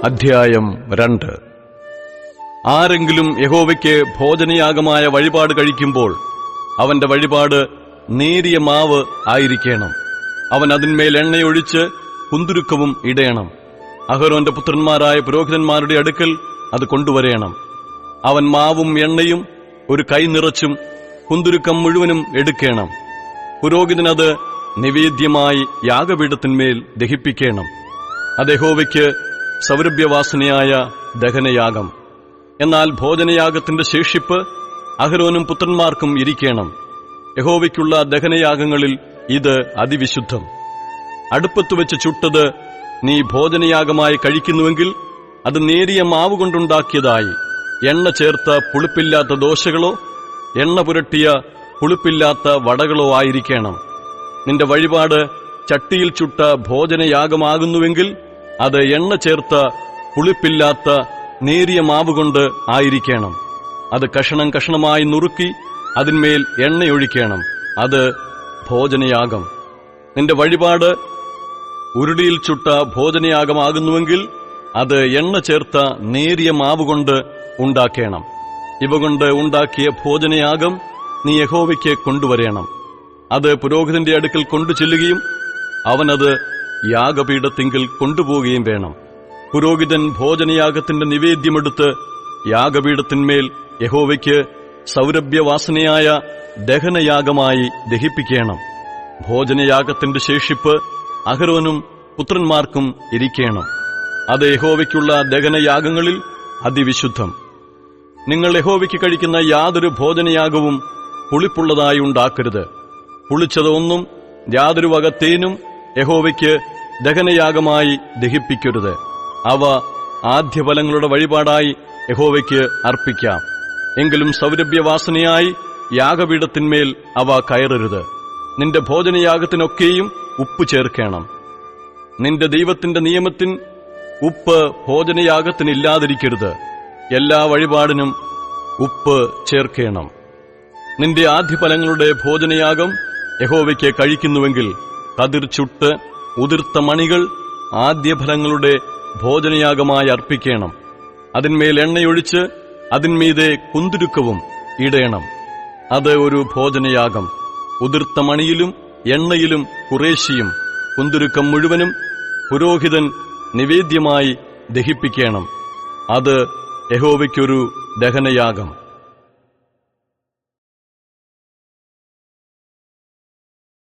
അധ്യായം 2. ആരെങ്കിലും യഹോവയ്ക്ക് ഭോജനയാഗമായ വഴിപാട് കഴിക്കുമ്പോൾ അവന്റെ വഴിപാട് നേരിയ മാവ് ആയിരിക്കണം. അവൻ അതിന്മേൽ എണ്ണയൊഴിച്ച് കുന്തുരുക്കവും ഇടേണം. അഹരോന്റെ പുത്രന്മാരായ പുരോഹിതന്മാരുടെ അടുക്കൽ അത് കൊണ്ടുവരേണം. അവൻ മാവും എണ്ണയും ഒരു കൈ നിറച്ചും കുന്തുരുക്കം മുഴുവനും എടുക്കേണം. പുരോഹിതനത് നിവേദ്യമായി യാഗപീഠത്തിന്മേൽ ദഹിപ്പിക്കണം. അത് യഹോവയ്ക്ക് സൗരഭ്യവാസനയായ ദഹനയാഗം. എന്നാൽ ഭോജനയാഗത്തിന്റെ ശേഷിപ്പ് അഹരോനും പുത്രന്മാർക്കും ഇരിക്കണം. യഹോവയ്ക്കുള്ള ദഹനയാഗങ്ങളിൽ ഇത് അതിവിശുദ്ധം. അടുപ്പത്തുവെച്ച് ചുട്ടത് നീ ഭോജനയാഗമായി കഴിക്കുന്നുവെങ്കിൽ അത് നേരിയ മാവ് കൊണ്ടുണ്ടാക്കിയതായി എണ്ണ ചേർത്ത പുളിപ്പില്ലാത്ത ദോശകളോ എണ്ണ പുരട്ടിയ പുളിപ്പില്ലാത്ത വടകളോ ആയിരിക്കണം. നിന്റെ വഴിപാട് ചട്ടിയിൽ ചുട്ട ഭോജനയാഗമാകുന്നുവെങ്കിൽ അത് എണ്ണ ചേർത്ത പുളിപ്പില്ലാത്ത നേരിയ മാവുകൊണ്ട് ആയിരിക്കണം. അത് കഷണം കഷണമായി നുറുക്കി അതിന്മേൽ എണ്ണയൊഴിക്കണം. അത് ഭോജനയാഗം. നിന്റെ വഴിപാട് ഉരുളിയിൽ ചുട്ട ഭോജനയാഗമാകുന്നുവെങ്കിൽ അത് എണ്ണ ചേർത്ത നേരിയ മാവുകൊണ്ട് ഉണ്ടാക്കണം. ഇവ കൊണ്ട് ഉണ്ടാക്കിയ ഭോജനയാഗം നീ യഹോവയ്ക്ക് കൊണ്ടുവരേണം. അത് പുരോഹിതന്റെ അടുക്കൽ കൊണ്ടുചെല്ലുകയും അവനത് യാഗപീഠത്തിങ്കിൽ കൊണ്ടുപോവുകയും വേണം. പുരോഹിതൻ ഭോജനയാഗത്തിന്റെ നിവേദ്യമെടുത്ത് യാഗപീഠത്തിന്മേൽ യഹോവയ്ക്ക് സൗരഭ്യവാസനയായ ദഹനയാഗമായി ദഹിപ്പിക്കണം. ഭോജനയാഗത്തിന്റെ ശേഷിപ്പ് അഹരോനും പുത്രന്മാർക്കും ഇരിക്കണം. അത് യഹോവയ്ക്കുള്ള ദഹനയാഗങ്ങളിൽ അതിവിശുദ്ധം. നിങ്ങൾ യഹോവയ്ക്ക് കഴിക്കുന്ന യാതൊരു ഭോജനയാഗവും പുളിപ്പുള്ളതായി ഉണ്ടാക്കരുത്. പുളിച്ചതൊന്നും യാതൊരു വക തേനും യഹോവയ്ക്ക് ദഹനയാഗമായി ദഹിപ്പിക്കരുത്. അവ ആദ്യഫലങ്ങളുടെ വഴിപാടായി യഹോവയ്ക്ക് അർപ്പിക്കാം. എങ്കിലും സൗരഭ്യവാസനയായി യാഗപീഠത്തിന്മേൽ അവ കയറരുത്. നിന്റെ ഭോജനയാഗത്തിനൊക്കെയും ഉപ്പ് ചേർക്കണം. നിന്റെ ദൈവത്തിന്റെ നിയമത്തിൻ ഉപ്പ് ഭോജനയാഗത്തിനില്ലാതിരിക്കരുത്. എല്ലാ വഴിപാടിനും ഉപ്പ് ചേർക്കണം. നിന്റെ ആദ്യഫലങ്ങളുടെ ഭോജനയാഗം യഹോവയ്ക്ക് കഴിക്കുന്നുവെങ്കിൽ കതിർ ചുട്ട് ഉതിർത്ത മണികൾ ആദ്യഫലങ്ങളുടെ ഭോജനയാഗമായി അർപ്പിക്കണം. അതിന്മേൽ എണ്ണയൊഴിച്ച് അതിന്മീതെ കുന്തുരുക്കവും ഇടേണം. അത് ഒരു ഭോജനയാഗം. ഉതിർത്ത മണിയിലും എണ്ണയിലും കുറേശ്ശിയും കുന്തുരുക്കം മുഴുവനും പുരോഹിതൻ നിവേദ്യമായി ദഹിപ്പിക്കണം. അത് യഹോവയ്ക്കൊരു ദഹനയാഗം.